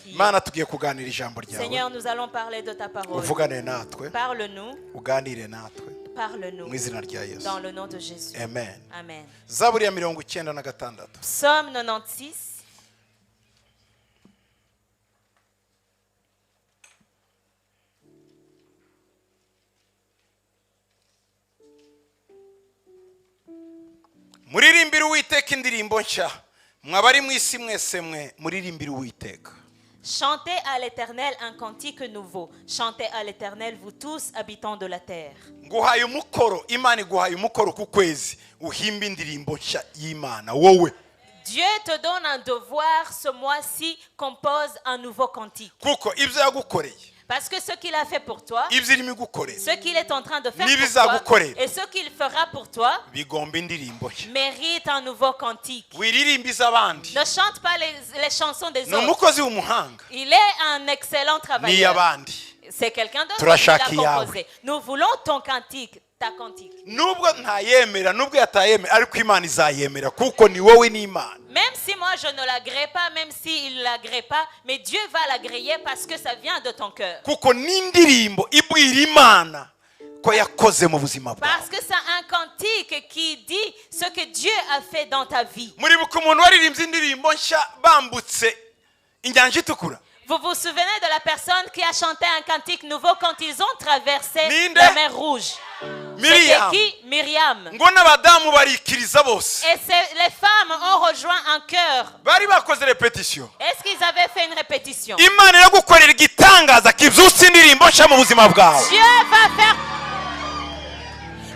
prier. Mana tugiye kuganira ijambo ryawe. Seigneur, nous allons parler de ta parole. Uvugane natwe. Parle-nous. Uganire natwe. Parle-nous. Mu izina rya Yesu. Dans le nom de Jésus. Amen. Amen. Zaburi ya 96. Psaume 96. Muririmbire Uwiteka indirimbo nshya. Mwabari mu isi mwese mwe muririmbire Uwiteka. Chantez à l'Éternel un cantique nouveau. Chantez à l'Éternel, vous tous, habitants de la terre. Nguhaye umukoro, Imana iguhaye umukoro ku kwezi. Uhimba indirimbo nshya y'Imana wowe. Dieu te donne un devoir ce mois-ci, compose un nouveau cantique. Kuko ibyo yagukoreye. Parce que ce qu'il a fait pour toi, Ibyo irimo gukorera. ce qu'il est en train de faire pour toi, et ce qu'il fera pour toi, Bigomba indirimbo nshya. mérite un nouveau cantique. Wiririmbiza abandi. Ne chante pas les chansons des Ni autres. umukozi w'umuhanga. Il est un excellent Ni travailleur. abandi. C'est quelqu'un d'autre qui Turashaka l'a iyawe. composé. Nous voulons ton cantique, ta cantique. Nubwo ntayemera, nubwo yatayemera, ariko Imana izayemera kuko ni wowe n'Imana. Même si moi je ne l'agrée pas, même s'il ne l'agrée pas, mais Dieu va l'agréer parce que ça vient de ton cœur. Kuko n'indirimbo ibwira Imana ko yakoze mu buzima bwawe. Parce que c'est un cantique qui dit ce que Dieu a fait dans ta vie. Muribuka umuntu waririmbye indirimbo nshya bambutse inyanja itukura. Vous vous souvenez de la personne qui a chanté un cantique nouveau quand ils ont traversé Ninde? la mer Rouge? C'était Miriam. qui? Myriam. Ngo n'abadamu barikiriza bose. Et les femmes ont rejoint un chœur. Bari bakoze repetition. Est-ce qu'ils avaient fait une répétition? Imana iragukorera igitangaza kibyutsa indirimbo nshya mu buzima bwawe.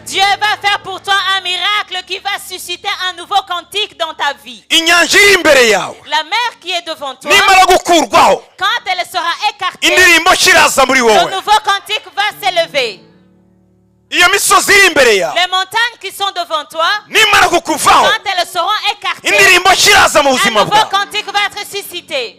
Dieu va faire pour toi un miracle qui va susciter un nouveau cantique dans ta vie. Inyanja iri imbere yawe. La mer qui est devant toi, Nimara gukurwaho. quand elle sera écartée, Indirimbo nshya iraza muri le wowe. nouveau cantique va s'élever. Iyo misozi iri imbere yawe. Les montagnes qui sont devant toi, Nimara kukuvaho. quand elles seront écartées, Indirimbo nshya iraza mu un buzima nouveau bwawe. cantique va être suscité.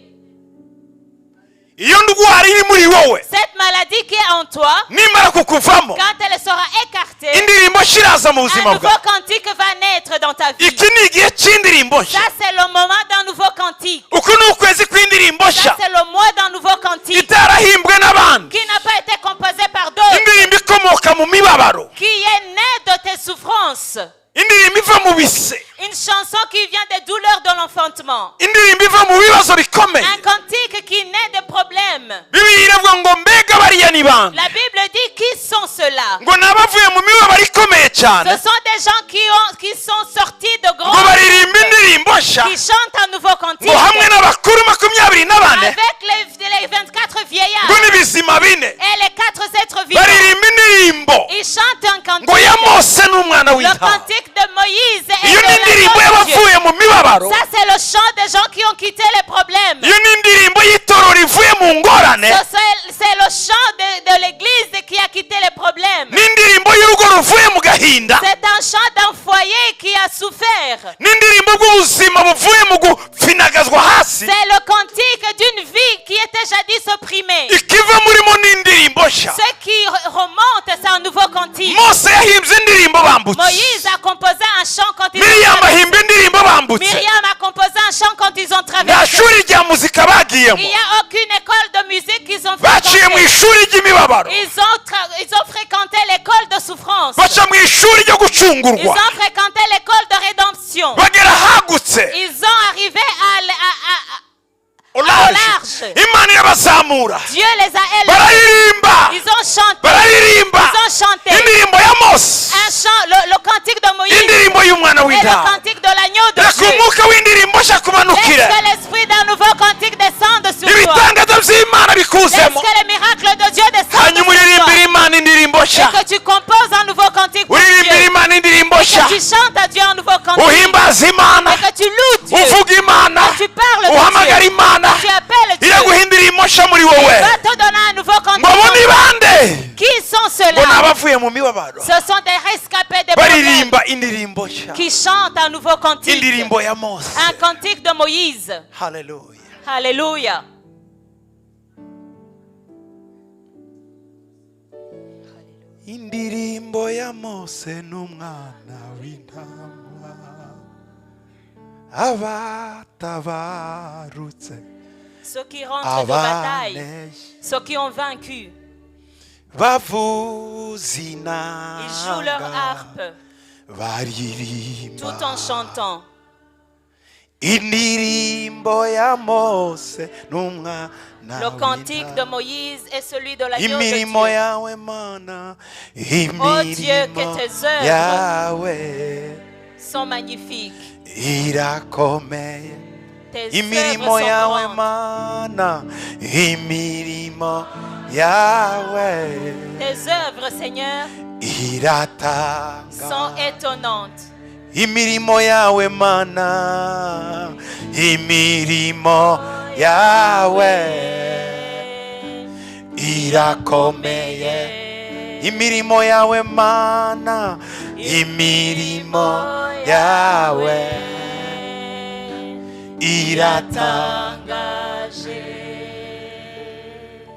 Iyo ndwara iri muri wowe. Cette maladie qui est en toi, Nimara kukuvamo. quand elle sera écartée, Indirimbo nshya iraza mu un buzima nouveau bwawe. cantique va naître dans ta vie. Iki ni igihe cy'indirimbo nshya. Ça, c'est le moment d'un nouveau cantique. Uku ni ukwezi kw'indirimbo Ça, nshya. c'est le mois d'un nouveau cantique Itarahimbwe n'abandi. qui n'a pas été composé par d'autres, Indirimbo ikomoka mu mibabaro. qui est né de tes souffrances. Indirimbo iva mu bise. Une chanson qui vient des douleurs de l'enfantement. Indirimbo iva mu bibazo bikomeye. Un cantique qui naît des problèmes. Bibiliya iravuga ngo mbega bariya ni bande. La Bible dit qui sont ceux-là? Ngo n'abavuye mu mibabaro ikomeye Ce cyane. sont des gens qui sont sortis de Ngo grands, baririmba indirimbo nshya. qui chantent un nouveau cantique. Ngo hamwe n'abakuru 24. Avec les 24 vieillards Ngo n'ibizima bine. et les 4 êtres vivants. Baririmba indirimbo. Ils chantent un Ngo ya cantique. Mose n'umwana Le w'intama. cantique de Moïse et Iyo de ni indirimbo l'agneau de Dieu. y'abavuye mu mibabaro. Ça, c'est le chant des gens qui ont quitté les problèmes. Iyo ni indirimbo y'itoro rivuye mu ngorane. C'est le chant de l'église qui a quitté les problèmes. N'indirimbo y'urugo ruvuye mu gahinda. C'est un chant d'un foyer qui a souffert. N'indirimbo bw'ubuzima buvuye mu gufinagazwa hasi. C'est le cantique d'une vie qui était jadis opprimée. Ikiva murimo n'indirimbo nshya. Ce qui remonte, c'est un nouveau cantique. Mose yahimbye indirimbo bambutse. Moïse a composé un chant quand ils Miriam ont traversé. ahimba indirimbo bambutse. Myriam a composé un chant quand ils ont Nta traversé. shuri rya muzika bagiyemo. Il n'y a aucune école de musique qu'ils ont Baciye mu fréquenté. ishuri ry'imibabaro. Ils ont fréquenté l'école de souffrance. Baca mu ishuri ryo Ils gucungurwa. ont fréquenté l'école de rédemption. Bagera hagutse. Ils ont arrivé au Large. large. Imana irabazamura. Dieu les a élevés. Bararirimba. Ils ont chanté. Bararirimba. Ils ont chanté. Indirimbo ya Mose. Un chant, le cantique de Moïse Indirimbo y'umwana et le w'intama. cantique de l'agneau de Reka Dieu. umwuka w'indirimbo nshya Laisse kumanukire. que l'esprit d'un nouveau cantique descende sur toi. Ibitangazo by'Imana Laisse bikuzemo. que les miracles de Dieu descendent Hanyuma sur uririmbira toi. Imana indirimbo Et nshya. que tu composes un nouveau cantique pour Uririmbira Dieu. Imana indirimbo nshya. Que tu chantes à Dieu un nouveau cantique. Uhimbaza Imana. Et que tu loues Dieu. Uvuga Imana. Que tu parles de Uhamagara Dieu. Imana. Que tu appelles Dieu. Iraguha indirimbo nshya muri Il wowe. va te donner un nouveau Ngo abo ni cantique. bande. Qui sont Ngo ceux-là? n'abavuye mu mibabaro. Ce sont des rescapés des problèmes Baririmba indirimbo nshya. qui chantent un nouveau cantique. Indirimbo ya Mose. Un cantique de Moïse. Hallelujah. Alléluia. Indirimbo ya Mose n'umwana w'intama abatabarutse Ceux qui rentrent de bataille, abaneje ceux qui ont vaincu, bavuza ils jouent leur inanga harpe baririmba tout en chantant. indirimbo ya Mose n'umwana Le cantique de Moïse est celui de l'agneau de imirimo Dieu. yawe mana Oh Dieu, que imirimo tes œuvres yawe sont magnifiques. irakomeye Tes imirimo œuvres sont yawe grandes. mana imirimo yawe Tes œuvres, Seigneur, iratanga sont étonnantes. imirimo yawe mana imirimo yawe irakomeye imirimo yawe mana imirimo yawe iratangaje.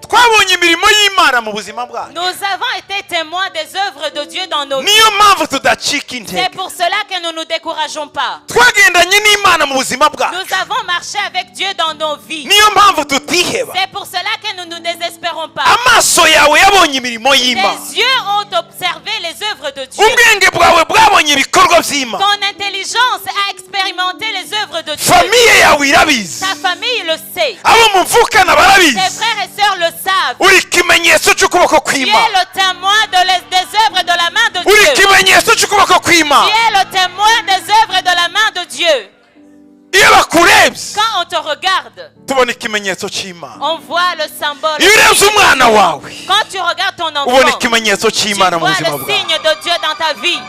twabonye imirimo y'Imana mu buzima bwacu Nous avons été témoins des œuvres de Dieu dans nos vies. niyo mpamvu tudacika C'est intege pour cela que nous ne nous décourageons pas. twagendanye n'Imana mu buzima bwacu Nous avons marché avec Dieu dans nos vies. niyo mpamvu tutiheba C'est pour cela que nous ne nous désespérons pas. amaso yawe yabonye imirimo y'Imana Tes yeux ont observé les œuvres de Dieu. ubwenge bwawe bwabonye ibikorwa by'Imana Ton intelligence a expérimenté les œuvres de Dieu. famiye yawe irabizi Ta famille le sait. abo muvukana Tes barabizi frères et sœurs le savent. uri ikimenyetso cy'ukuboko Tu es kw'Imana le témoin des œuvres de la main de uri Dieu. ikimenyetso cy'ukuboko Tu kw'Imana es le témoin des œuvres de la main de Dieu. iyo bakurebye Quand on te regarde, tubona ikimenyetso cy'Imana on voit le symbole. iyo urebye umwana wawe Quand tu regardes ton enfant, ubona ikimenyetso tu cy'Imana mu vois buzima le bwawe signe de Dieu dans ta vie.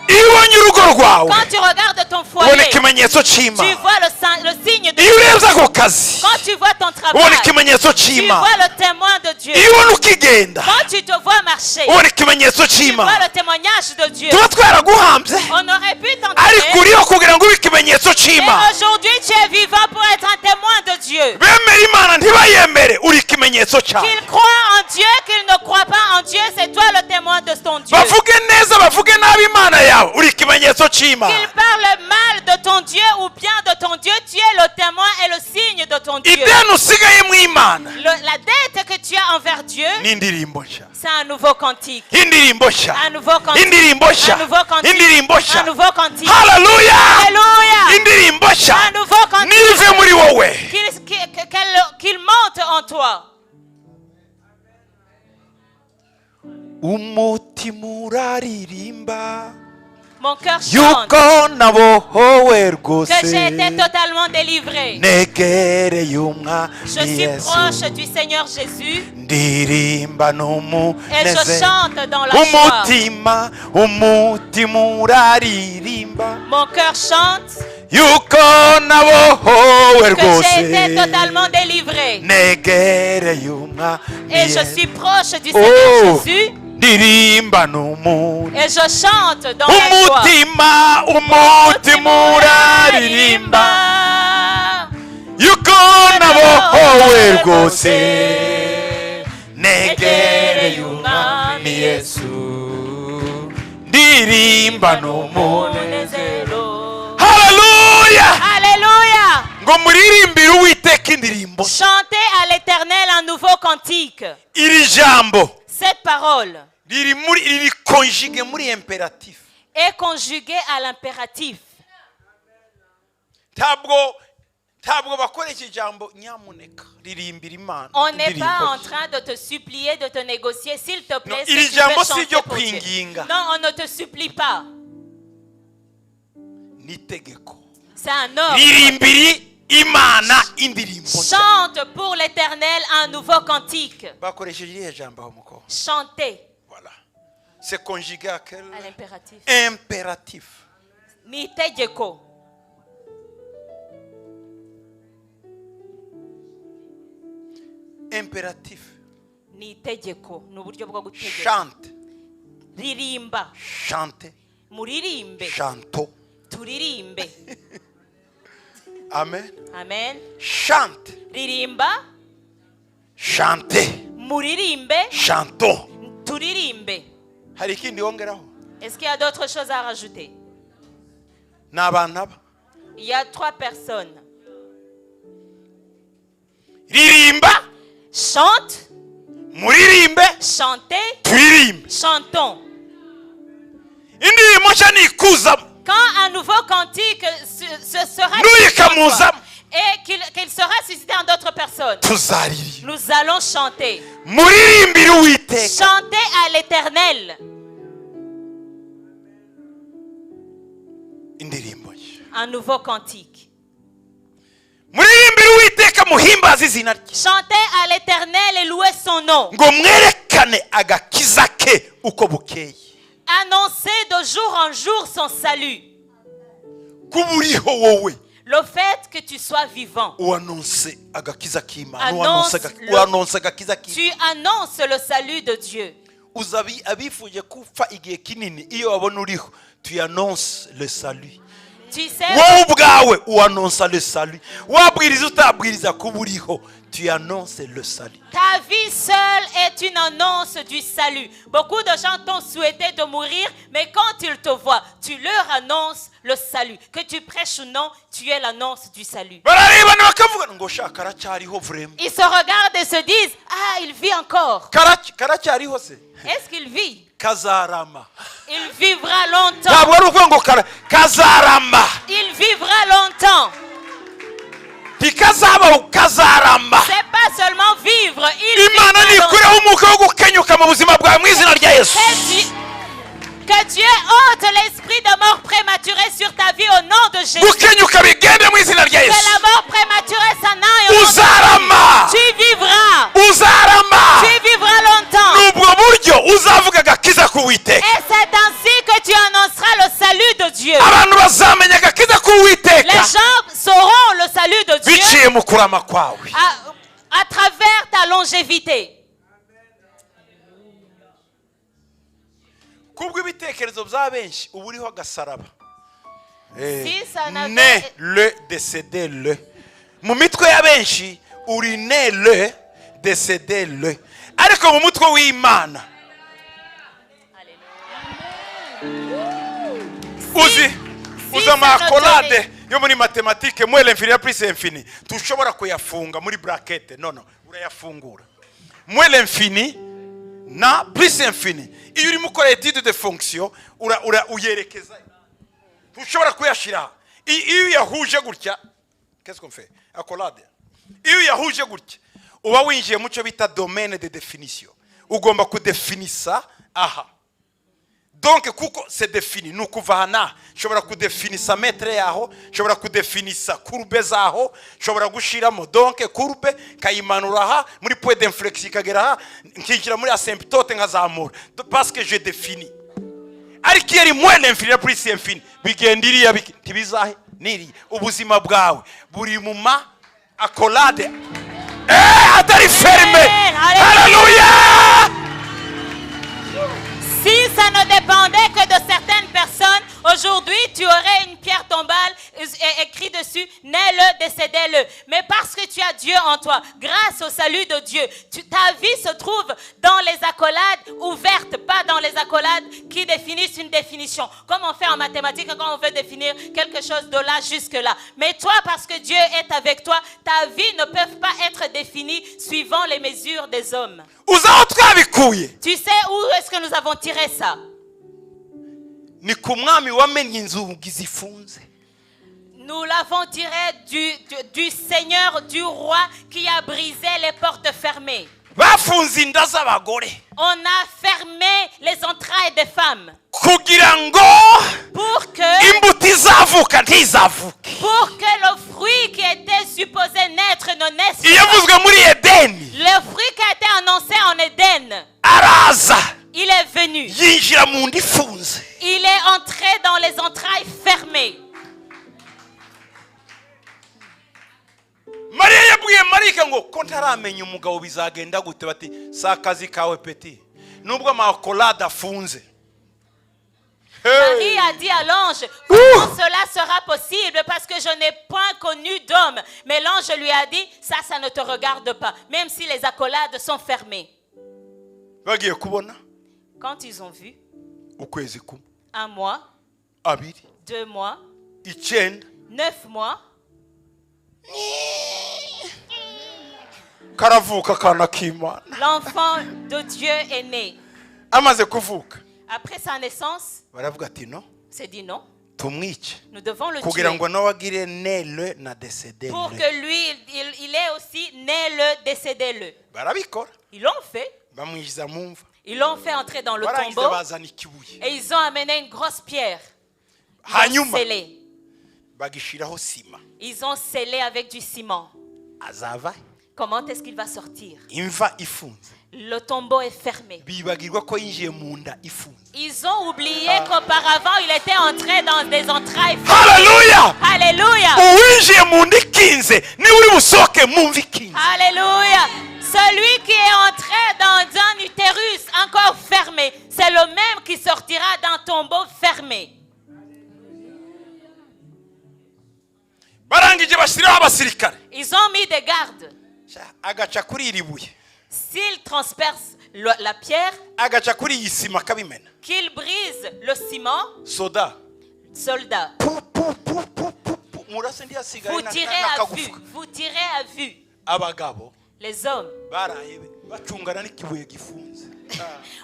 iyo ubonye urugo rwawe Quand tu regardes ton ubona foyer, ikimenyetso tu cy'Imana vois le signe de iyo Dieu. urebye ako kazi Quand tu vois ton ubona travail, ikimenyetso tu cy'Imana vois le témoin de Dieu. iyo ubona ukigenda Quand tu te vois marcher, ubona ikimenyetso tu vois cy'Imana le témoignage de Dieu. tuba twaraguhambye On aurait pu ariko t'enterrer, uriho kugira ngo ube ikimenyetso mais cy'Imana aujourd'hui tu es vivant pour être un témoin de Dieu. bemera Imana ntibayemere uri ikimenyetso cyawe Qu'il croit en Dieu, qu'il ne croit pas en Dieu, c'est toi le témoin de ton Dieu. bavuge neza bavuge nabi Imana yawe uri ikimenyetso cy'Imana Qu'il parle mal de ton Dieu ou bien de ton Dieu, tu es le témoin et le signe de ton Dieu. ideni usigayemo Imana La dette que tu as envers Dieu, n'indirimbo nshya c'est un nouveau cantique. indirimbo nshya Un nouveau cantique. indirimbo nshya Un nouveau cantique. indirimbo nshya Un nouveau cantique. haleluya Alléluia. indirimbo nshya Un nouveau cantique. nive muri wowe Qu'il monte en toi. umutima uraririmba Mon cœur chante yuko nabohowe que rwose j'ai été totalement délivré. negereye umwami Je suis Yesu proche du Seigneur Jésus ndirimba et je n'umunezero chante dans la joie. umutima uraririmba Mon cœur chante yuko nabohowe que j'ai été rwose totalement délivré. negereye umwami Et je Yesu suis proche du Seigneur Oh. Jésus ndirimba n'umunezero et je chante dans la joie. umutima uraririmba yuko nabohowe rwose negereye umwami Yesu ndirimba n'umunezero haleluya Alléluia. ngo muririmbire Uwiteka indirimbo Chantez à l'Éternel un nouveau cantique. iri jambo Cette parole riri konjige muri imperatif est conjuguée à l'impératif. ntabwo bakora iki jambo nyamuneka ririmbira Imana On n'est indirimbo pas en ye. train de te supplier, de te négocier. S'il te plaît, Non, est-ce il que est tu jambo peux si chanter ryo pour Dieu? kwinginga. Non, on ne te supplie pas. n'itegeko C'est un ordre. ririmbiri Imana indirimbo nshya. Chante pour l'Éternel un nouveau cantique. bakoresheje iriya jambo aho muko Chantez voilà c'est conjugué à quel à l'impératif. impératif Ni tegeko. impératif Ni tegeko. Ni uburyo bwo gutegeka. chante Ririmba. chante Muririmbe. chanto Turirimbe. amen Amen. chante Ririmba. chante Muririmbe. chanto Turirimbe. hari ikindi wongeraho Est-ce qu'il y a d'autres choses à rajouter? ni abana ba Il y a 3 personnes. chante, muririmbe chantez, turirimbe chantons. indirimbo nshya nikuzamo Quand un nouveau cantique se sera nuyikamuzamo et qu'il sera suscité en d'autres personnes, tuzaririmba nous allons chanter. muririmbire uwiteka Chantez à l'Éternel indirimbo nshya un nouveau cantique. muririmbire uwiteka muhimbaze izina rye Chantez à l'Éternel et louez son nom. ngo mwerekane agakiza ke uko bukeye Annoncez de jour en jour son salut. kuba uriho wowe Le fait que tu sois vivant. uanonse agakiza k'imana Annonce uanonse agakiza k'imana Tu annonces le salut de Dieu. uzabi abifuje kupfa igihe kinini iyo wabona uriho tu annonces le salut Tu sais, wowe ubwawe uanonsa le salut wabwiriza utabwiriza kuba uriho tu annonces le salut ta vie seule est une annonce du salut. Beaucoup de gens t'ont souhaité de mourir, mais quand ils te voient, tu leur annonces le salut. Que tu prêches ou non, tu es l'annonce du salut. bararebana bakavuga ngo sha karacyariho vraiment Ils se regardent et se disent, ah, il vit encore. karacyariho se Est-ce qu'il vit? kazarama Il vivra longtemps. ntabwo ari ukuvuga ngo kazarama Il vivra longtemps. ntikazaba kazarama C'est pas seulement vivre, il imana vivra longtemps. nikureho umwuka wo gukenyuka mu buzima bwawe mu izina rya yesu Que Dieu ôte l'esprit de mort prématurée sur ta vie au nom de Jésus. gukenyuka bigende mu izina rya Que yesu la mort prématurée s'en aille au nom de uzarama Jésus. Tu vivras. uzarama Tu vivras longtemps. n'ubwo buryo uzavuga agakiza k'uwiteka Et c'est ainsi que tu annonceras le salut de Dieu. abantu bazamenya agakiza Les k'uwiteka gens sauront le salut de Dieu biciye mu kurama kwawe à travers ta longévité. kubw'ibitekerezo bya benshi uba uriho agasaraba Si ça n'avait- ne le décédé le mu mitwe ya benshi uri ne le décédé le ariko mu mutwe w'imana uzi si amakolade yo muri matematike mwele infini plus infini tushobora kuyafunga muri bracket no urayafungura mwele infini na plus infini iyo uri mukora étude de fonction uyerekeza tushobora kuyashira iyo yahuje gutya qu'est-ce qu'on fait accolade iyo yahuje gutya uba winjiye mu cyo bita domaine de définition ugomba kudefinisa aha donc kuko c'est défini nukuva hana shobora kudefinisa metre yaho shobora kudefinisa courbe zaho shobora gushiramo donc courbe kayimanura aha muri point d'inflexion kagera aha nkigira muri asymptote nkazamura parce que je définis ariko yari moins l'infini plus infini bigendiriya tibizahe niri ubuzima bwawe buri mu ma accolade atari ferme haleluya. Si ça ne dépendait que de certaines personnes, aujourd'hui tu aurais une pierre tombale écrit dessus, nais-le, décédez-le. Mais parce que tu as Dieu en toi, grâce au salut de Dieu, ta vie se trouve dans les accolades ouvertes, pas dans les accolades qui définissent une définition. Comme on fait en mathématiques quand on veut définir quelque chose de là jusque là. Mais toi, parce que Dieu est avec toi, ta vie ne peut pas être définie suivant les mesures des hommes. Tu sais où est-ce que nous avons tiré ça? Nous l'avons tiré du Seigneur, du roi qui a brisé les portes fermées. On a fermé les entrailles des femmes pour que le fruit qui était supposé naître ne naisse pas. Le fruit qui a été annoncé en Éden, il est venu. Il est entré dans les entrailles fermées. Maria yabwiye Marika ngo ko ntaramenya umugabo bizagenda gute bati sakazi kawe peti nubwo amakolade afunze. Marie a dit à l'ange, comment cela sera possible parce que je n'ai point connu d'homme. Mais l'ange lui a dit, ça ne te regarde pas, même si les accolades sont fermées. Quand ils ont vu, 1 mois, 2 mois, 9 mois, karavuka kana k'Imana. L'enfant de Dieu est né. Amaze kuvuka Après sa naissance, baravuga ati no c'est dit non. tumwice Nous devons le kugira tuer. ngo nawe agire ne na décédé. Pour que lui, il est aussi né-le, décédé-le. Barabikora. Ils l'ont fait. Bamwijiza mu mva. Ils l'ont fait entrer dans le Barangiza tombeau. bazana ikibuye. Et ils ont amené une grosse pierre. Ils ont Hanyuma scellé. bagishiraho sima. Ils ont scellé avec du ciment. Azava Comment est-ce qu'il va sortir? imva ifunze. Le tombeau est fermé. Bibagirwa ko yinjiye mu nda ifunze. Ils ont oublié qu'auparavant, il était entré dans des entrailles fermées. Hallelujah! Alléluia. Uwinjiye mu nda ikinze ni uri busoke mu mva ikinze. Alléluia. Celui qui est entré dans un utérus encore fermé, c'est le même qui sortira d'un tombeau fermé. Barangije bashiraho abasirikare. Ils ont mis des gardes. Agaca kuri iri buye. S'ils transpercent la pierre, Agaca kuri iyi sima kabimena. qu'ils brisent le ciment, Soda. soldats, Murase ndiyasigara vous tirez à vue. Vous tirez à vue. Abagabo Les hommes baraye bacungana n'ikibuye gifunze.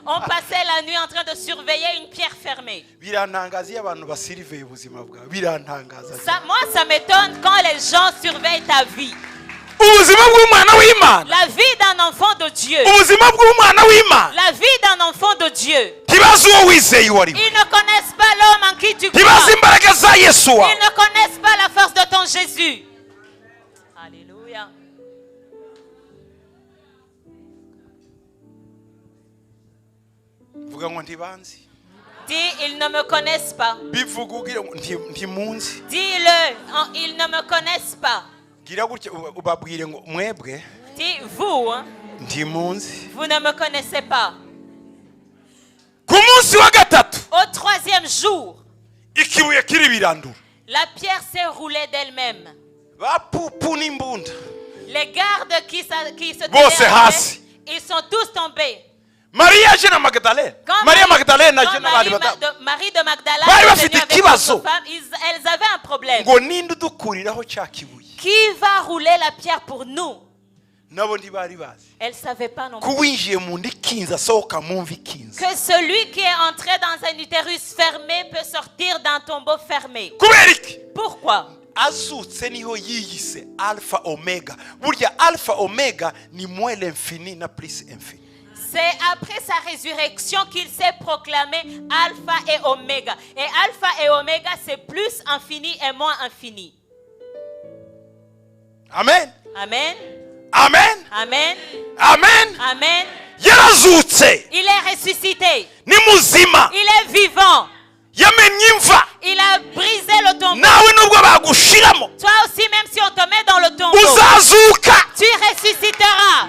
ont passé la nuit en train de surveiller une pierre fermée. Birantangaza iyo abantu basiriveye ubuzima bwawe. Birantangaza. Moi, ça m'étonne quand les gens surveillent ta vie. Ubuzima bw'umwana w'Imana. La vie d'un enfant de Dieu. Ubuzima bw'umwana w'Imana. La vie d'un enfant de Dieu. Ntibazi uwo wizeye uwo ari we. Ils ne connaissent pas l'homme en qui tu crois. Ntibazi imbaraga za Yesu wawe. Ils ne connaissent pas la force de ton Jésus. Alléluia. Vuga ngo ntibanzi. Dis, ils ne me connaissent pas. Bivuga ugira ngo ntimunzi. Dis-le, ils ne me connaissent pas. Gira gutya ubabwire ngo mwebwe Dis, vous, hein, ntimunzi. vous ne me connaissez pas. Ku munsi wa gatatu Au troisième jour, ikibuye kiri birandura. la pierre s'est roulée d'elle-même. Bapupu n'imbunda. Les gardes qui se Bose tenaient, hasi. ils sont tous tombés. Maria je na Magdalene. Quand Maria Magdalene na je quand n'abandi bata. Marie de Magdala Bari est bafite venue avec ikibazo. d'autres femmes, elles avaient un problème. Ngo ninde udukuriraho cya kibuye. Qui va rouler la pierre pour nous? Nabo ntibari bazi. Elles ne savaient pas non plus. Kuwinjiye mu nda ikinze asohoka mu mva ikinze. Que celui qui est entré dans un utérus fermé peut sortir d'un tombeau fermé. Kubera iki? Pourquoi? Azutse niho yiyise alpha omega. Burya alpha omega ni moins l'infini na plus infini. C'est après sa résurrection qu'il s'est proclamé Alpha et Oméga. Et Alpha et Oméga, c'est plus infini et moins infini. Amen. Amen. Amen. Amen. Amen. Amen. Yarazutse. Il est ressuscité. Ni muzima. Il est vivant. Yamenye imva. Il a brisé le tombeau. Nawe nubwo bagushiramo. Toi aussi, même si on te met dans le tombeau, Uzazuka. tu ressusciteras.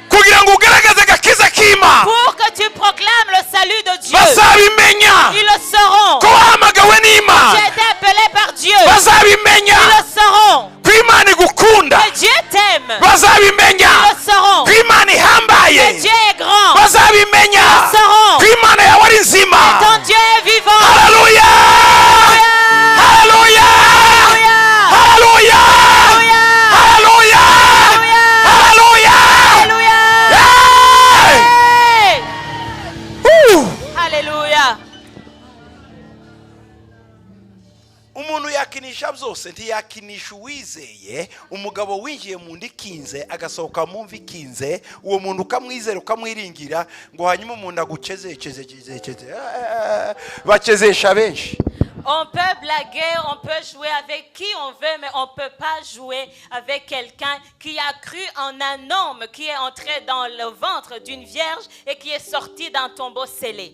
Kugira ngo ugaragaze agakiza k'Imana. Pour que tu proclames le salut de Dieu. Bazabimenya. Ils le sauront. Ko wahamagawe n'Imana. Tu as été appelé par Dieu. Bazabimenya. Ils le sauront. Ko Imana igukunda. Que Dieu t'aime. Bazabimenya. Ils le sauront. Ko Imana ihambaye. Que Dieu est grand. Bazabimenya. Ils le sauront. Ko Imana yawe ari nzima. Ton Dieu est vivant. Hallelujah. Hallelujah. Hallelujah. Hallelujah. Hallelujah. Hey. Alléluia. Umuntu yakinisha byose ntiyakinisha uwizeye. Umugabo winjiye mu nda ikinze agasohoka mu mva ikinze, uwo muntu ukamwizera ukamwiringira ngo hanyuma umuntu agucheze bachezesha benshi. On peut blaguer, on peut jouer avec qui on veut, mais on ne peut pas jouer avec quelqu'un qui a cru en un homme qui est entré dans le ventre d'une vierge et qui est sorti d'un tombeau scellé.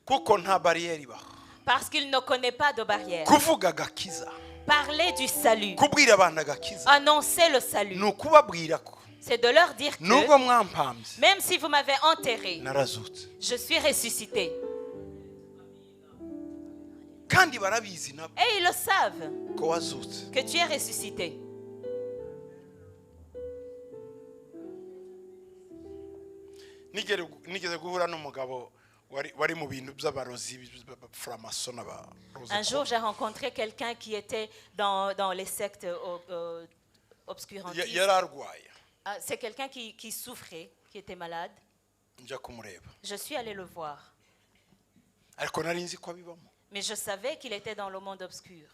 Kuko nta barrière ibaho. Parce qu'il ne connaît pas de barrière. Kuvuga gakiza. Parler du salut. Kubwira abana gakiza. Annoncer le salut. Nukubabwira ko. C'est de leur dire Nubwo que mwampamze. même si vous m'avez enterré, Narazutse. je suis ressuscité. Kandi barabizi nabo. Et ils le savent Ko wazutse. que tu es ressuscité. Nigeze guhura n'umugabo wari mu bintu by'abarozi b'abaframason Un jour, j'ai rencontré quelqu'un qui était dans les sectes obscurantiste. yari arwaye C'est quelqu'un qui souffrait, qui était malade. njya kumureba Je suis allée le voir. ariko nari nzi ko abibamo Mais je savais qu'il était dans le monde obscur.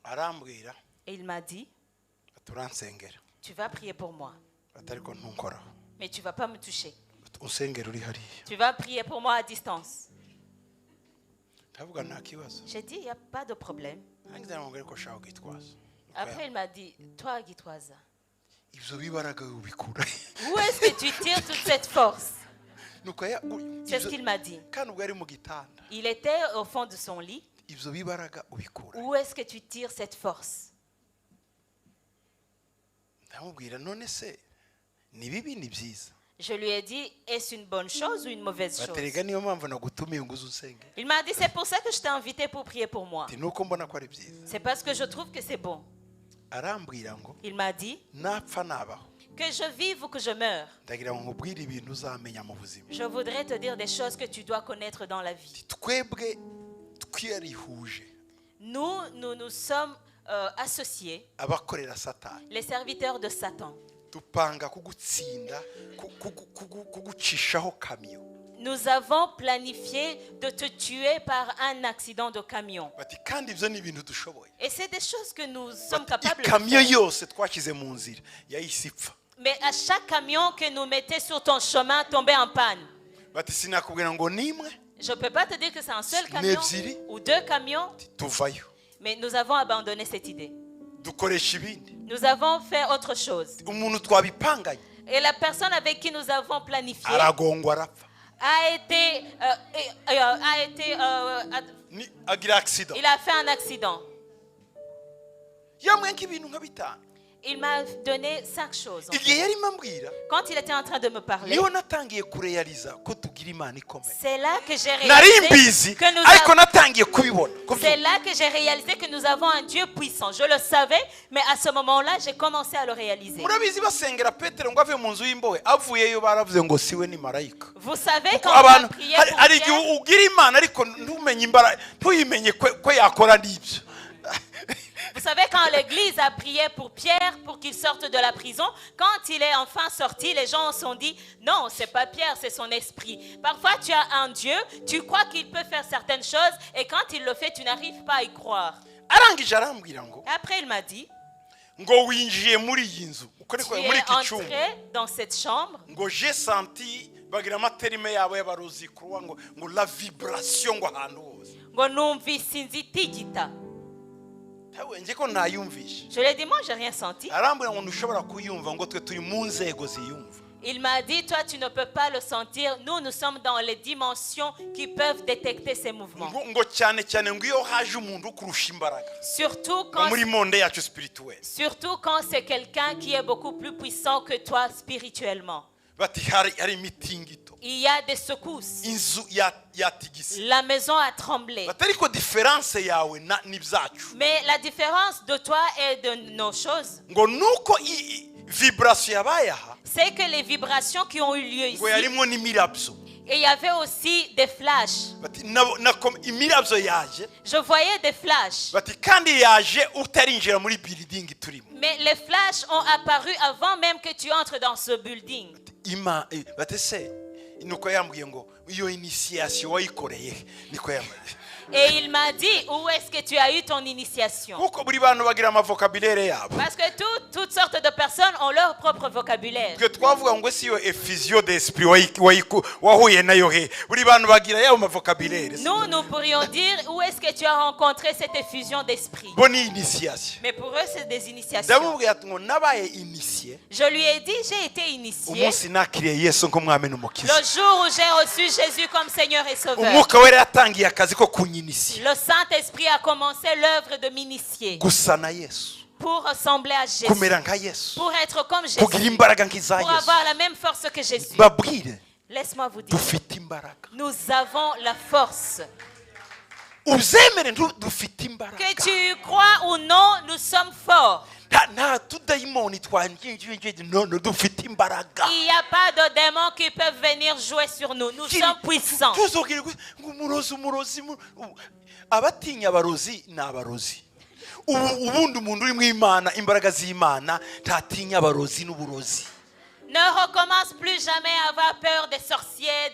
arambwira Et il m'a dit, turansengera tu vas prier pour moi, atariko ntunkoraho mais tu ne vas pas me toucher. usengera uri hariya Tu vas prier pour moi à distance. ndavuga nta kibazo J'ai dit, il n'y a pas de problème. nangize namubwira ko ushaka kwitwaza Après, il m'a dit, toi, Gitwaza, ibyo bibaraga ubikura où est-ce que tu tires toute cette force? nuko C'est ce qu'il m'a dit. kandi ubwo yari mu gitanda Il était au fond de son lit. ibyo bibaraga ubikura Où est-ce que tu tires cette force? ndamubwira none se ni bibi ni byiza Je lui ai dit, est-ce une bonne chose ou une mauvaise chose? baterega niyo mpamvu nagutumiye ngo uze usenge Il m'a dit, c'est pour ça que je t'ai invité pour prier pour moi. ati nuko mbona ko ari byiza C'est parce que je trouve que c'est bon. arambwira ngo Il m'a dit, napfa nabaho que je vive ou que je meure. ndagira ngo nkubwire ibintu uzamenya mu buzima Je voudrais te dire des choses que tu dois connaître dans la vie. twebwe twiyarihuje Nous sommes associés, abakorera satani les serviteurs de Satan. dupanga kugutsinda kugucishaho kamyo Nous avons planifié de te tuer par un accident de camion. bati kandi ibyo ni ibintu dushoboye Et c'est des choses que nous sommes bati capables de ikamyo faire. yose twashyize mu nzira yahise ipfa Mais à chaque camion que nous mettions sur ton chemin tombait en panne. bati sinakubwira ngo nimwe Je ne peux pas te dire que c'est un seul camion N'ebyiri. ou deux camions, tuvayo mais nous avons abandonné cette idée. dukoresha ibindi Nous avons fait autre chose. umuntu twabipanganye Et la personne avec qui nous avons planifié aragongwa arapfa agira accident il a fait un accident. yamwe nk'ibintu nka bitanu Il m'a donné 5 choses. igihe yarimo ambwira Quand il était en train de me parler, niho natangiye kureyariza ko tugira imana ikomeye c'est là que j'ai nari réalisé mbizi que nous ariko avons... natangiye kubibona C'est là que j'ai réalisé que nous avons un Dieu puissant. Je le savais, mais à ce moment-là, j'ai commencé à le réaliser. murabizi basengera petero ngo ave mu nzu y'imbohe avuyeyo baravuze ngo siwe ni marayika Vous savez, kuko quand on a abantu prié pour hari igihe Pierre, ugira imana ariko ntumenye imbaraga ntuyimenye ko yakora n'ibyo vous savez, quand l'Église a prié pour Pierre pour qu'il sorte de la prison, quand il est enfin sorti, les gens se sont dit, non, c'est pas Pierre, c'est son esprit. Parfois, tu as un Dieu, tu crois qu'il peut faire certaines choses, et quand il le fait, tu n'arrives pas à y croire. arangije arambwira ngo Après, il m'a dit, ngo winjiye muri iyi nzu ukore tu muri es iki cyumba entré dans cette chambre, ngo j'ai senti bagira amaterime yabo y'abarozi kuruwa ngo la vibration ngo ahantu hose ngo numvise inzitigita. tawe nje ko ntayumvishe Je lui ai dit, moi, j'ai rien senti. arambwira ngo ntushobora kuyumva ngo twe turi mu nzego ziyumva Il m'a dit, toi, tu ne peux pas le sentir. Nous sommes dans les dimensions qui peuvent détecter ces mouvements. ngo cyane cyane ngo iyo haje umuntu ukurusha imbaraga Surtout muri monde yacu spirituel quand c'est quelqu'un qui est beaucoup plus puissant que toi spirituellement. bati hari imitingito Il y a des secousses. inzu yatigise La maison a tremblé. bati ariko diferanse yawe n'ibyacu Mais la différence de toi et de nos choses, ngo nuko vibration yabaye aha c'est que les vibrations qui ont eu lieu ici, ngo yarimo n'imirabyo et il y avait aussi des flashs. bati imirabyo yaje Je voyais des flashs. bati kandi yaje utarinjira muri building turimo Mais les flashs ont apparu avant même que tu entres dans ce building. bati se nuko yambwiye ngo iyo initiation wayikoreye niko yambwiye Et il m'a dit, où est-ce que tu as eu ton initiation? kuko buri bantu bagira amavokabulaire yabo Parce que toutes sortes de personnes ont leur propre vocabulaire. twe twavuga ngo si yo effusion d'esprit wahuye nayo he buri bantu bagira yabo mavokabulaire Nous pourrions dire, où est-ce que tu as rencontré cette effusion d'esprit? bo ni initiation Mais pour eux, c'est des initiations. ndamubwira ati ngo nabaye initié Je lui ai dit, j'ai été initié umunsi nakiriye yesu nk'umwami n'umukiza le jour où j'ai reçu Jésus comme Seigneur et Sauveur. umwuka wera yatangiye akazi ko kunyinisya Le Saint-Esprit a commencé l'œuvre de m'initier gusa na yesu pour ressembler à Jésus, kumera nka yesu pour être comme Jésus, kugira imbaraga nk'iza pour yesu avoir la même force que Jésus. babwire Laisse-moi vous dire, dufite imbaraga nous avons la force. uzemere dufite imbaraga Que tu y crois ou non, nous sommes forts. nta tudayimoni twanjye none dufite imbaraga Il n'y a pas de démons qui peuvent venir jouer sur nous. Nous sommes puissants. tuzogere ngo umurozi abatinya abarozi ni abarozi ubundi umuntu uri mu Imana, imbaraga z'Imana ntatinya abarozi n'uburozi. Ne recommence plus jamais à avoir peur des sorciers,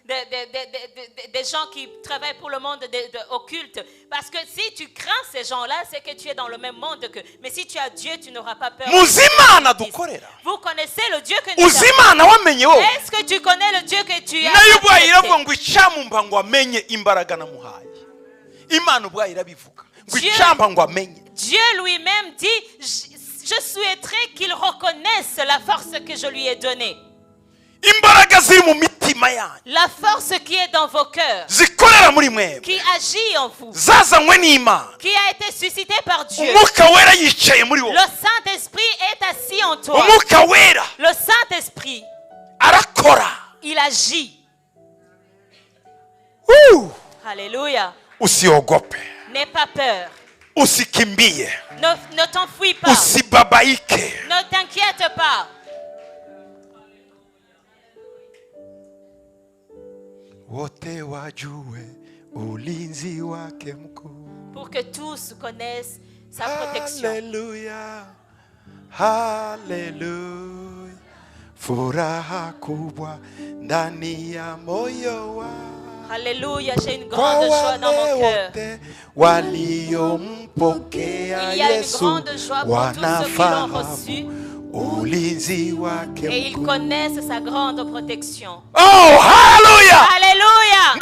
des gens qui travaillent pour le monde occulte. Parce que si tu crains ces gens-là, c'est que tu es dans le même monde qu'eux. Mais si tu as Dieu, tu n'auras pas peur. Vous connaissez le Dieu que nous avons. Est-ce que tu connais le Dieu que tu as? Dieu lui-même dit, je souhaiterais qu'il reconnaisse la force que je lui ai donnée. La force qui est dans vos cœurs, qui agit en vous, qui a été suscitée par Dieu. Le Saint-Esprit est assis en toi. Le Saint-Esprit, il agit. Alléluia. N'aie pas peur. Ne t'enfuis pas. Ne t'inquiète pas. Pour que tous connaissent sa protection. Alléluia. Alléluia. Furaha kubwa ndani ya moyo wa. Alléluia, j'ai une grande joie dans mon cœur. Il y a une grande joie pour tous ceux qui l'ont reçu. Et ils connaissent sa grande protection. Oh, hallelujah! Alléluia!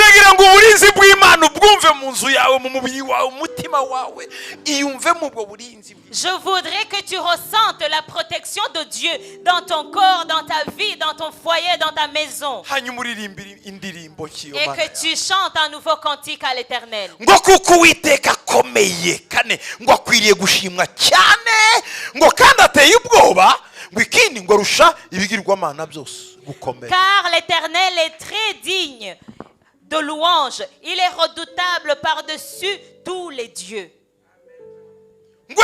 Je voudrais que tu ressentes la protection de Dieu dans ton corps, dans ta vie, dans ton foyer, dans ta maison. Et que tu chantes un nouveau cantique à l'Éternel. Car l'Éternel est très digne de louange. Il est redoutable par-dessus tous les dieux. Il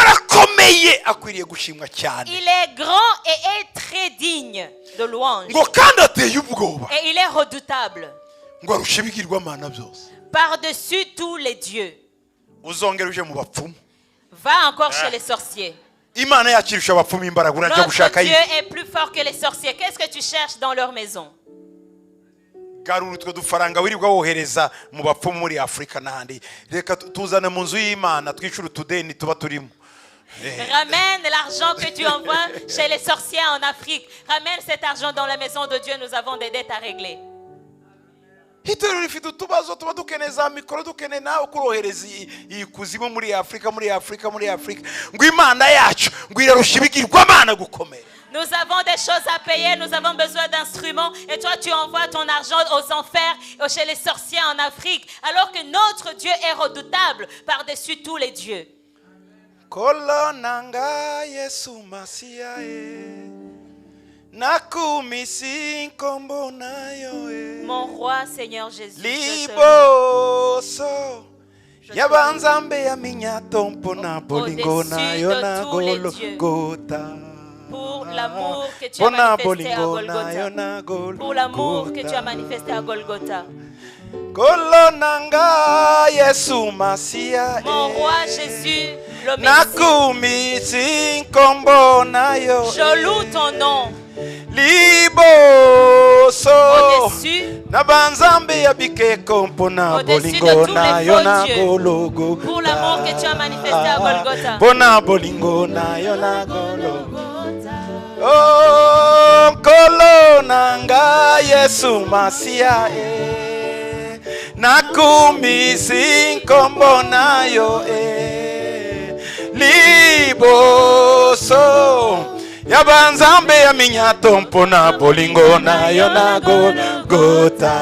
est grand et est très digne de louange. Et il est redoutable par-dessus tous les dieux. Va encore chez les sorciers. Notre Dieu est plus fort que les sorciers. Qu'est-ce que tu cherches dans leur maison? Ramène l'argent que tu envoies chez les sorciers en Afrique. Ramène cet argent dans la maison de Dieu. Nous avons des dettes à régler. Nous avons des choses à payer, nous avons besoin d'instruments et toi tu envoies ton argent aux enfers, chez les sorciers en Afrique, alors que notre Dieu est redoutable par-dessus tous les dieux. Mon roi, Seigneur Jésus, je te loue. Au-dessus de tous les dieux, pour l'amour que tu as manifesté à Golgotha. Pour l'amour que tu as manifesté à Golgotha. Mon roi Jésus, le Messie, je loue ton nom. Au-dessus de tous les faux dieux, pour l'amour que tu as manifesté à Golgotha. Oh, kolonanga Yesu Masia nakumisi nkombo nayo liboso yabanzambe ya minyato mpona bolingo nayo na Golgotha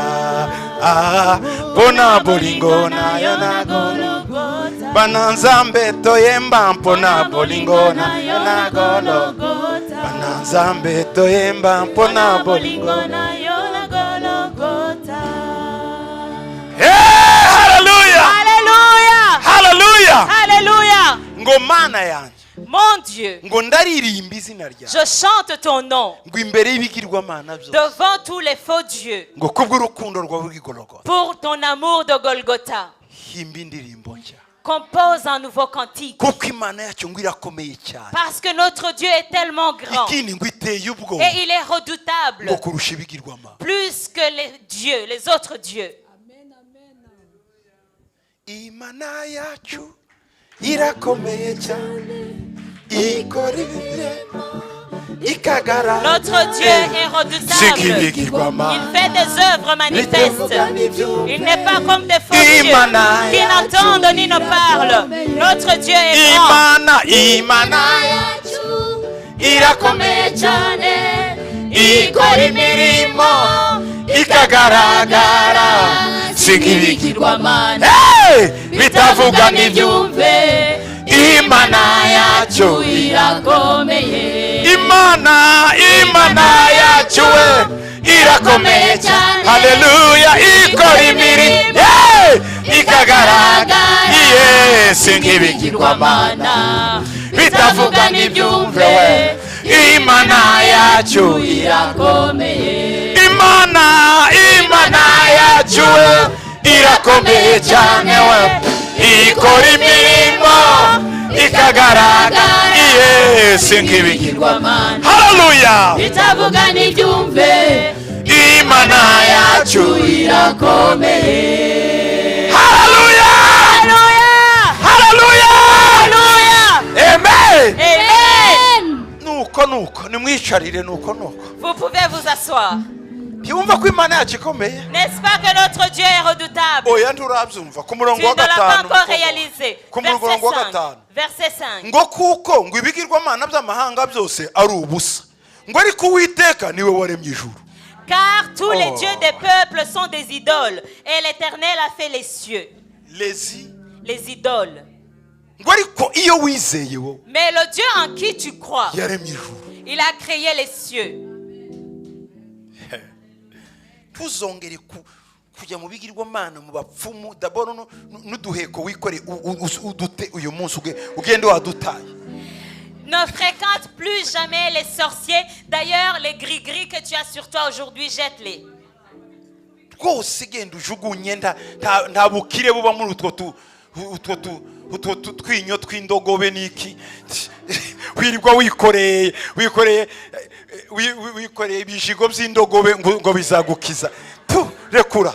mpona bolingo nayo na Golgotha bananzambe toyemba mpona bolingo nayo na Golgotha bananzambe toyemba mpona bolingo nayo na Golgotha. Hallelujah! Hallelujah! Hallelujah! Hallelujah! Ngomana yanje. Mon Dieu, je chante ton nom devant tous les faux dieux pour ton amour de Golgotha. compose un nouveau cantique. kuko imana yacu ngo irakomeye cyane Parce que notre Dieu est tellement grand. ikindi ngo iteye ubwoba Et il est redoutable. ngo kurusha ibigirwamana Plus que les dieux, les autres dieux. imana yacu irakomeye cyane ikora ibirema ikagaragara Notre Dieu est redoutable. Il fait des œuvres manifestes. Il n'est pas comme des faux dieux qui n'entendent ni ne parlent. Notre Dieu est grand. imana yacu irakomeye cyane ikora imirimo ikagaragara Ikigirwamana bitavuga n'ibyumve imana yacu irakomeye. imana yacu irakomeye cyane haleluya ikora imirimo ikagaragara Ikigirwamana bitavuga n'ibyumve imana yacu irakomeye. imana yacu irakomeye cyane ikora imirimo ikagaragara Ikigirwamana haleluya bitavuga n'ibyumve imana yacu irakomeye. haleluya haleluya amen Amen. nuko nimwicarire nuko Vous pouvez vous asseoir. ntiwumva ko imana yacu ikomeye N'est-ce pas que notre Dieu est redoutable? oya nturabyumva ku Tu murongo ne wa l'as pas gatanu encore réalisé. ku murongo wa gatanu Verset 5. ngo kuko ngo ibigirwamana by'amahanga byose ari ubusa ngo ariko uwiteka niwe waremye ijuru Car tous les dieux des peuples sont des idoles, et l'Éternel a fait les cieux. Les idoles. ngo ariko iyo wizeye wowe Mais le Dieu en qui tu crois, yaremye ijuru il a créé les cieux. ntuzongere kujya mu bigirwamana mu bapfumu daboro n'uduheko wikoreye udute uyu munsi ugende wadutaye. Ne fréquente plus jamais les sorciers. D'ailleurs, les gris-gris que tu as sur toi aujourd'hui, jette-les. rwose genda ujugunye nta bukire buba muri utwo twinyo tw'indogobe n'iki wirirwa wikoreye ibishigo by'indogobe ngo bizagukiza. Rekura.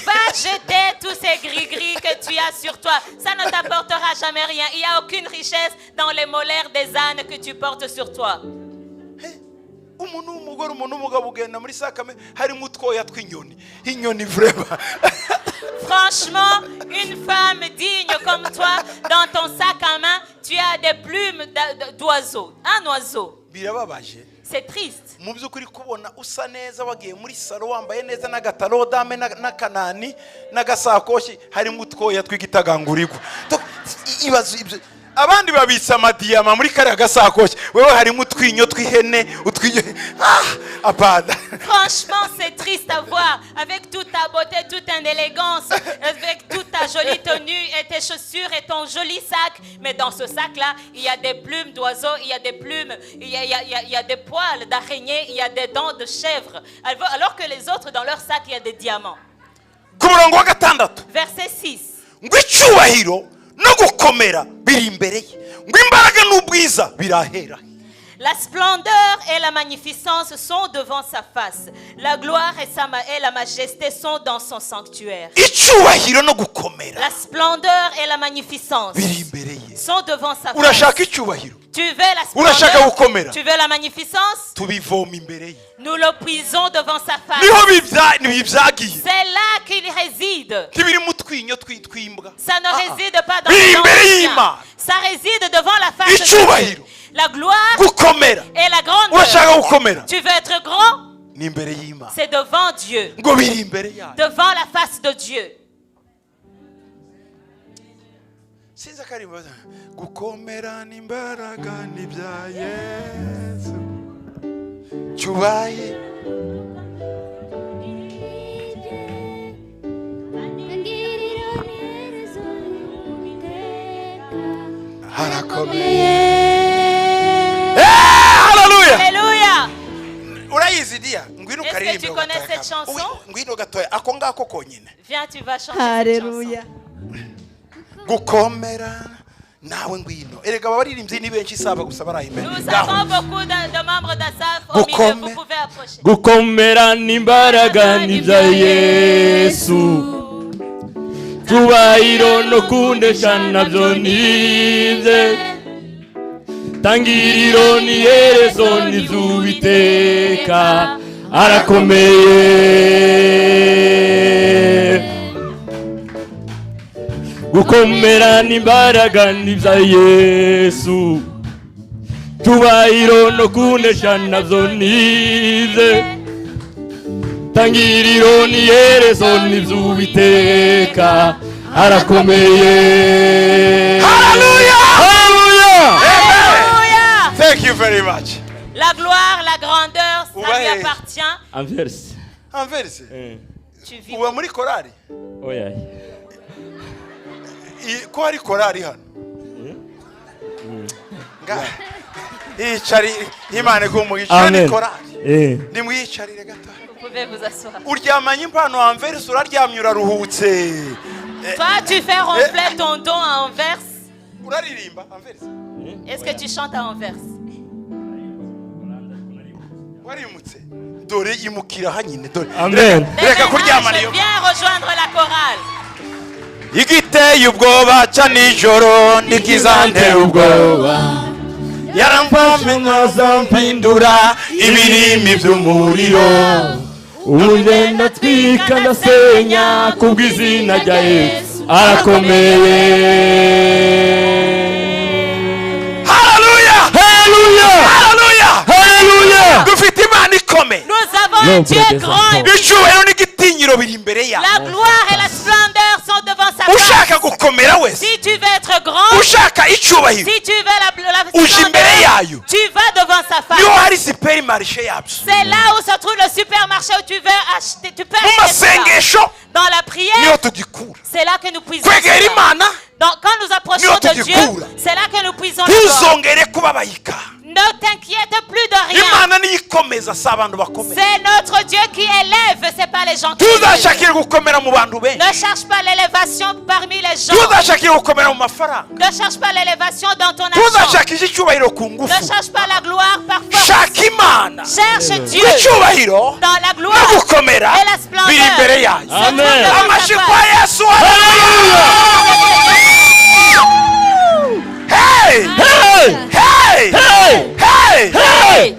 Va jeter tous ces gris-gris que tu as sur toi. Ça ne t'apportera jamais rien. Il n'y a aucune richesse dans les molaires des ânes que tu portes sur toi. Umuntu w'umugore umuntu w'umugabo ugenda muri sakame harimo utwoya tw'inyoni inyoni vrema. Franchement, une femme digne comme toi, dans ton sac à main, tu as des plumes d'oiseau. Un oiseau. Birababaje. C'est triste. Mu byukuri kubona usa neza wagiye muri salo wambaye neza n'agataro dame n'akanani n'agasakoshi harimo utwoya tw'igitagangurirwa. Ibazo ibyo abandi babitsa amadiyama muri kare gasakoshi wewe harimo utwinyo tw'ihene utwinyo apana. Franchement, c'est triste à voir, avec toute ta beauté, toute ta élégance, avec toute ta jolie tenue et tes chaussures et ton joli sac, mais dans ce sac-là, il y a des plumes d'oiseaux, il y a des plumes, il y a des poils d'araignée, il y a des dents de chèvre, alors que les autres dans leur sac, il y a des diamants. Verset 6. No gukomera biri imbere ye ngo imbaraga n'ubwiza birahera. La splendeur et la magnificence sont devant sa face. La gloire et la majesté sont dans son sanctuaire. Icyubahiro no gukomera. La splendeur et la magnificence biri imbere ye sont devant sa face. Urashaka icyubahiro? Tu veux la Urashaka splendeur? gukomera? Tu veux la magnificence? Tubivoma imbere ye. Nous le puisons devant sa face. Niho bibyagiye. C'est là qu'il réside. Tibiri mu twinyo twimbwa. Ça ne réside pas dans le chien. Ça réside devant la face de Dieu. La gloire et la grandeur. Tu veux être grand? C'est devant Dieu. Devant la face de Dieu. Gukomera n'imbaraga n'ibya Yesu. Cyubaye. Alléluia. Est-ce que tu connais cette chanson? Ngwino gatoya ako ngako konyine. Viens, tu vas chanter cette chanson. gukomera nawe ngwino erega abaririmbyi ni benshi saba gusa barahimbe Nous avons beaucoup de membres d'Asaf au milieu, vous pouvez approcher. gukomera n'imbaraga n'ibya Yesu tubahiro no kunesha nabyo nibye tangiriro n'iherezo n'iby'Uwiteka arakomeye gukomera n'imbaraga n'ibya Yesu tubahiro no kunesha nabyo nibye tangiriro n'iherezo n'iby'Uwiteka arakomeye. Hallelujah! Hallelujah! Alléluia. Thank you very much. La gloire, la grandeur, ça Ouais. lui appartient. Anverse. Anverse Tu vis. uba muri korari Oya. ko hari korari hano iyicari Imana igumugisha ni Amen. korari nimwiyicarire gato Vous pouvez vous asseoir. uryamanye impano Anverse uraryamye uraruhutse Toi, tu fais ronfler ton dos à Anvers. uraririmba Anverse Est-ce que tu chantes à Anvers? warimutse dore imukira hanyine dore Amen. reka kuryamana iyo Viens rejoindre la chorale. igiteye ubwoba cya nijoro ntikizantera ubwoba yaramfashe nkazampindura ibirimi by'umuriro Uje ndatwika ndasenya kubw'izina rya Yesu arakomeye. haleluya Hallelujah! haleluya Hallelujah! dufite Imana ikomeye Nous avons un Dieu grand et icyubahiro n'igitinyiro biri imbere yawe la gloire et la splendeur sont devant sa face. ushaka gukomera wese Si tu veux être grand, ushaka icyubahiro si tu veux la uje imbere yayo tu vas devant sa niho face. hari superimarishe yabyo C'est là où se trouve le supermarché où tu veux acheter, tu peux mu acheter cela. masengesho Dans la prière, niho tugikura c'est là que nous puisons. kwegera cela. Imana Donc quand nous approchons Niho de Dieu, tugikura. c'est là que nous puisons la gloire. ntuzongere kubabayika Ne t'inquiète plus de rien. Imana niyo ikomeza si abantu bakomeye C'est notre Dieu qui élève, c'est pas les gens qui élèvent. ntuzashakire gukomera mu bantu benshi Ne cherche pas l'élévation parmi les gens. ntuzashakire gukomera mu mafaranga Ne cherche pas l'élévation dans ton argent. ntuzashakire icyubahiro ku ngufu Ne cherche pas la gloire par force. shaka Imana Cherche Dieu icyubahiro dans la no gloire gukomera et la splendeur. biri imbere yayo Se trouve Amen. devant sa amashyi face. kwa Yesu hey Hey! hey Hey! hey Hey!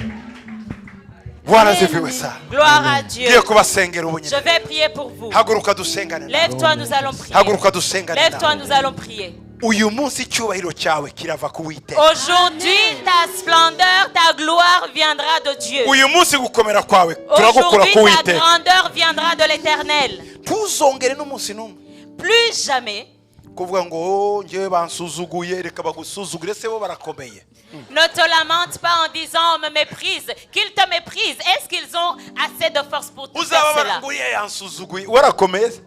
Bwana ziviwe sana Gloire à Dieu. ngiye kubasengera Je ubunyine vais prier pour vous. haguruka dusengane nawe. Lève-toi, nous allons prier. haguruka dusengane Lève-toi, nawe. nous allons prier. uyu munsi icyubahiro cyawe kirava ku Uwiteka Aujourd'hui, ta splendeur, ta gloire viendra de Dieu. uyu munsi gukomera kwawe turagukura Aujourd'hui, ku ta Uwiteka grandeur viendra de l'Éternel. ntuzongere n'umunsi n'umwe Plus jamais kuvuga ngo "Oh, njyewe bansuzuguye reka bagusuzugure se bo barakomeye." ne te lamente pas en disant on me méprise. Qu'ils te méprisent. Est-ce qu'ils ont assez de force pour te faire uzababara cela? ngo uriya yansuzuguye warakomeye se?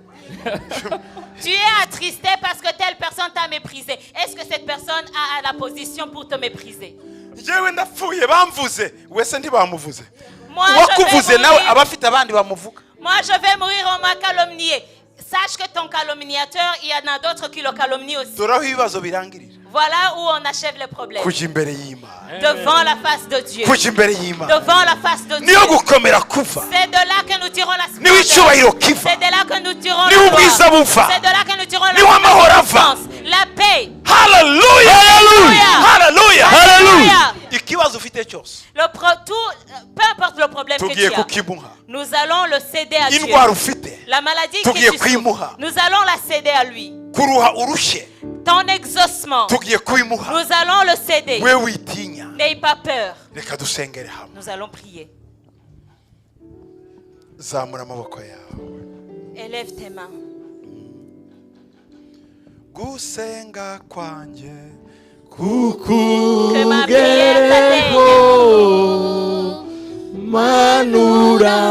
Tu es attristé parce que telle personne t'a méprisé. Est-ce que cette personne a la position pour te mépriser? njyewe ndapfuye bamvuze wese ntibamuvuze Moi, uwakuvuze nawe mourir. aba afite abandi bamuvuga Moi, je vais mourir, on m'a calomnié. Sache que ton calomniateur, il y en a d'autres qui le calomnient aussi. dore aho ibibazo birangirira Voilà où on achève les problèmes. kujya imbere y'Imana Devant la face de Dieu. kujya imbere y'Imana Devant la face de Dieu. niyo gukomera kuva C'est de là que nous tirons la niho splendeur. icyubahiro kiva C'est de là que nous tirons Niho la ubwiza gloire. buva. C'est de là que nous tirons la Niho amahoro ava. puissance, la paix. haleluya haleluya Alléluia. ikibazo ufite cyose Peu importe le problème que tugiye tu as, kukimuha nous allons le céder à Dieu. indwara ufite La maladie tugiye que tu souffres, kuyimuha nous allons la céder à lui. kuruha urushye Ton exaucement, tugiye kubimuha nous allons le céder. we witinya N'aie pas peur. reka dusengere hamwe Nous allons prier. zamura amaboko yawe Élève tes mains. gusenga kwanjye Que ma prière t'atteigne.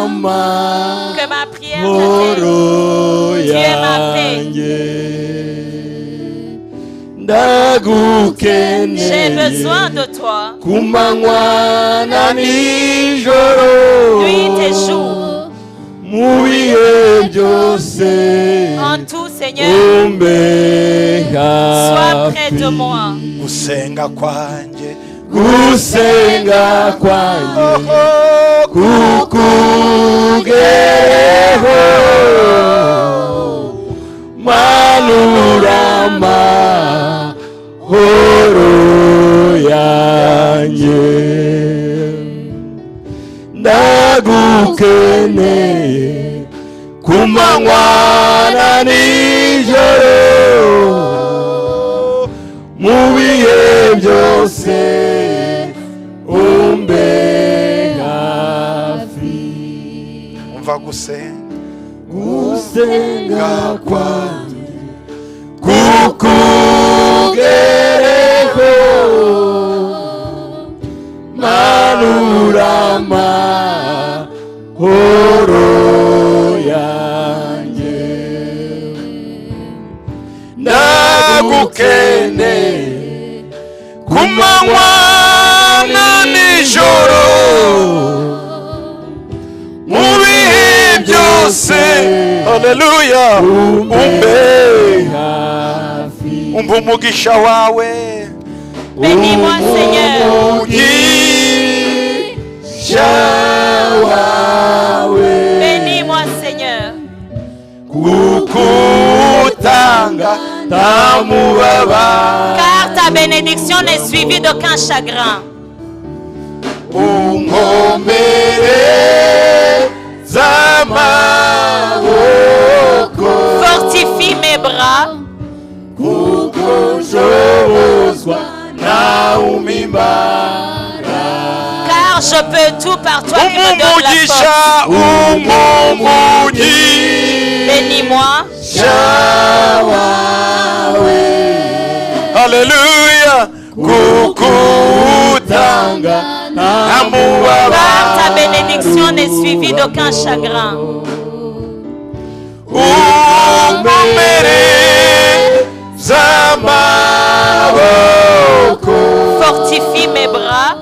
manurama Que ma prière t'atteigne. horo Tu es ma paix. yanjye J'ai ndagukeneye besoin de toi. ku manywa na nijoro Nuit et jour. mu bihe byose En tout, Seigneur. umbe Sois près de moi. gusenga kwanjye gusenga kwanjye kukugereho manura amahoro yanjye ndagukeneye ku manywa na nijoro mu bihe byose umbe hafi umva gusenga gusenga kwanjye kukugereho manura amahoro yanjye ndagukeneye ku manywa na nijoro mu bihe byose haleluya umbe hafi umva umugisha wawe Bénis-moi, Seigneur. umugisha wawe Bénis-moi, Seigneur. kukutanga tamubaba Car ta bénédiction n'est suivie d'aucun chagrin. unkomere z'amaboko Fortifie mes bras. kuko nshobozwa nawe umimbara Car je peux tout par toi qui me donne la umumugisha force. Bénis-moi. wawe haleluya kukutanga tamubaba Car ta bénédiction n'est suivie d'aucun chagrin. unkomere z'amaboko Fortifie mes bras.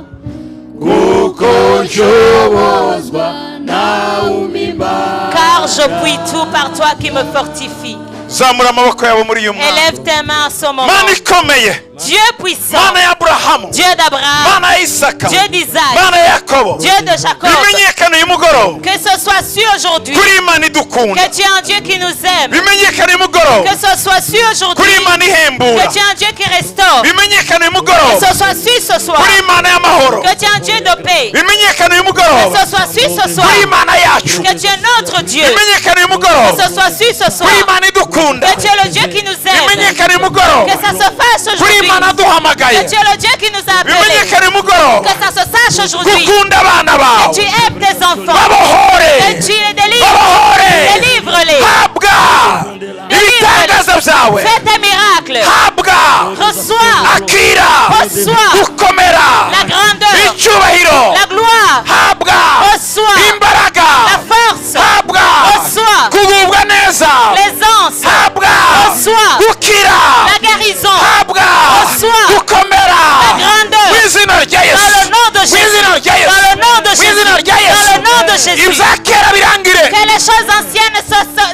kuko nshobozwa nawe umimbara Car je puis tout par toi qui me fortifie. zamura amaboko yawe muri uyu mwanya Élève tes mains à ce moment. mana ikomeye Dieu puissant. mana ya aburahamu Dieu d'Abraham. mana ya isaka Dieu d'Isaac. mana ya yakobo Dieu de Jacob. bimenyekane uyu mugoroba Que ce soit su aujourd'hui kuri imana idukunda que tu es un Dieu qui nous aime. bimenyekane uyu mugoroba Que ce soit su aujourd'hui kuri imana ihembura que tu es un Dieu qui restaure. bimenyekane uyu Que mugoroba ce soit su ce soir kuri imana y'amahoro que tu es un Dieu de paix. bimenyekane uyu Que mugoroba ce soit su ce soir kuri imana yacu que tu es notre Dieu. bimenyekane uyu Que mugoroba ce soit su ce soir kuri imana idukunda que tu es le Dieu qui nous aime. bimenyekane uyu mugoroba Que ça se fasse kuri aujourd'hui. imana duhamagaye Que tu es le Dieu qui nous a appelés. bimenyekane uyu mugoroba Que ça se sache aujourd'hui. gukunda abana Que bawe tu aimes tes enfants. babohore Que tu les délivres. babohore Délivre-les. habwa ibitangaza byawe Fais tes miracles. habwa Reçois. akira Reçois. gukomera La grandeur. icyubahiro La gloire. habwa Reçois. imbaraga La force. habwa Reçois. kugubwa neza L'aisance. habwa Reçois. gukira La guérison. habwa Reçois. gukomera La grandeur. mu izina rya Dans yesu le nom de mu izina Jésus. rya yesu Dans le nom de mu izina Jésus. rya Dans yesu le nom de Jésus. ibya kera birangire Que les choses anciennes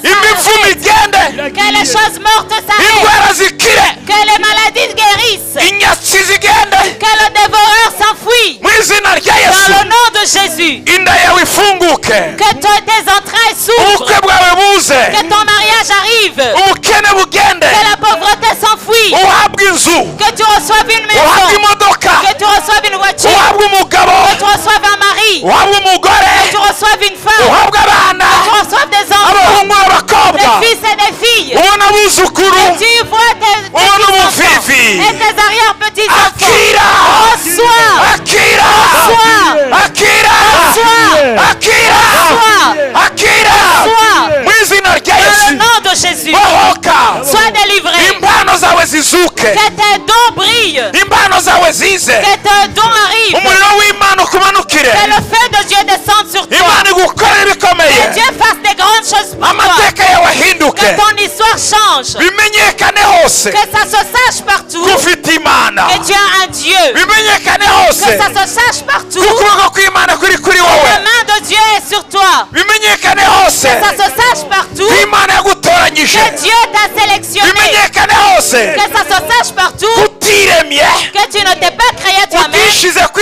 imivumo s'arrêtent. igende Que les choses mortes s'arrêtent. indwara zikire Que les maladies guérissent. inyatsi zigende Que le dévoreur s'enfuit. mu izina rya Dans yesu le nom de Jésus. inda yawe ifunguke Que tes entrailles s'ouvrent. ubukwe bwawe buze Que ton mariage arrive. ubukene bugende Que la pauvreté s'enfuit. uhabwe inzu Que tu reçoives une uhabwe maison. imodoka Que tu reçoives une voiture. uhabwe umugabo Que tu reçoives un mari. uhabwe umugore Que tu reçoives une femme. uhabwe abana Que tu reçoives des enfants. abahungu n'abakobwa Des fils et des filles. ubona abuzukuru Que tu vois tes ubona petits-enfants. umufifi Et tes arrière-petits-enfants. akira Reçois. akira Reçois. akira Reçois. akira Reçois. akira Reçois. mu izina rya Dans le yesu nom de Jésus. bohoka Sois délivré. impano zawe zizuke Que tes dons brillent. impano zawe zize Que tes dons arrivent. umuriro w'imana ukumanukire Que le feu de Dieu descende sur toi. imana igukorera ibikomeye Que Dieu fasse des grandes choses pour toi. amateka yawe ahinduke Que ton histoire change. bimenyekane hose Que ça se sache partout. ko ufite imana Que tu as un Dieu. bimenyekane hose Que ça se sache partout. ko ukuboko kw'imana kuri kuri wowe La main de Dieu est sur toi. bimenyekane hose Que ça se sache partout. ko imana yagutoranyije Que Dieu t'a sélectionné. bimenyekane hose Que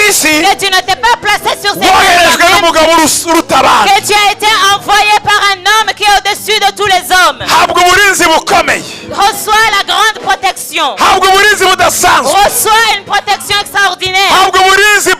isi que tu ne t'es pas placé sur cette woherejwe terre, n'umugabo uruta abandi. que tu as été envoyé par un homme qui est au-dessus de tous les hommes. habwa uburinzi bukomeye, Reçois la grande protection. habwa uburinzi budasanzwe, Reçois une protection extraordinaire. habwa uburinzi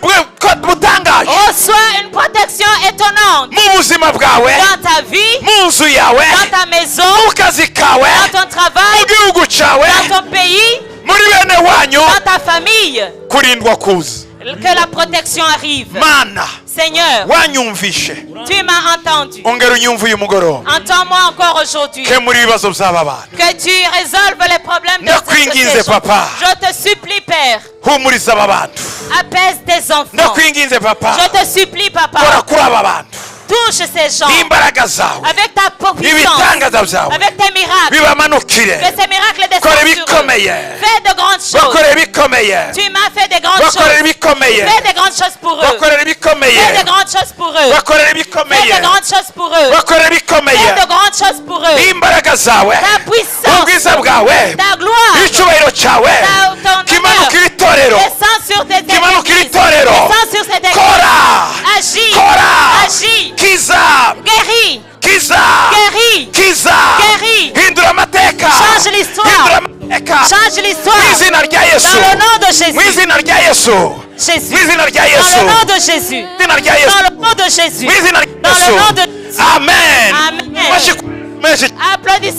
butangaje Reçois une protection étonnante mu buzima bwawe, dans ta vie, mu nzu yawe, dans ta maison, mu kazi kawe, dans ton travail, mu gihugu cyawe, dans ton pays, muri bene wanyu. dans ta famille. kurindwa kuza. Que la protection arrive. Mana Seigneur, wanyumvishe, tu m'as entendu. ongera unyumve uyu mugoroba, Entends-moi encore aujourd'hui. kemura ibibazo by'aba bantu. Que tu résolves les problèmes de Ndakwinginze, ces gens. papa. Je te supplie, Père. humuriza aba bantu. Apaise tes enfants. ndakwinginze papa, Je te supplie, kora Papa. kuri aba bantu Touche ces gens n'imbaraga zawe, avec ta puissance, ibitangaza byawe avec tes miracles. bibamanukire, Que ces miracles kora descendent sur eux. ibikomeye, Fais de grandes choses. bakorera ibikomeye, Tu m'as fait des grandes bakorera choses. ibikomeye, Fais des grandes choses pour eux. bakorera ibikomeye, Fais de grandes choses pour eux. bakorera Fais ibikomeye, de grandes choses pour eux. bakorera ibikomeye, Fais de grandes choses pour eux. n'imbaraga zawe, Ta puissance, ubwiza bwawe, ta gloire, icyubahiro cyawe ton honneur, kimanukira itorero, descend sur tes kimanukira églises. itorero, Descend sur cette église. kora Agis. kora, Agis. kiza Guéris. kiza Guéris. kiza, Guéris. hindura amateka, Change l'histoire. hindura amateka, Change mu l'histoire. izina rya Dans yesu, le nom de mu Jésus. izina rya yesu, mu Jésus. izina rya Dans yesu, le nom de Jésus. mu izina rya Dans yesu, le nom de Jésus. mu izina rya Dans le nom yesu. de Jésus. amen. Amen. Amashyi menshi. Applaudissons.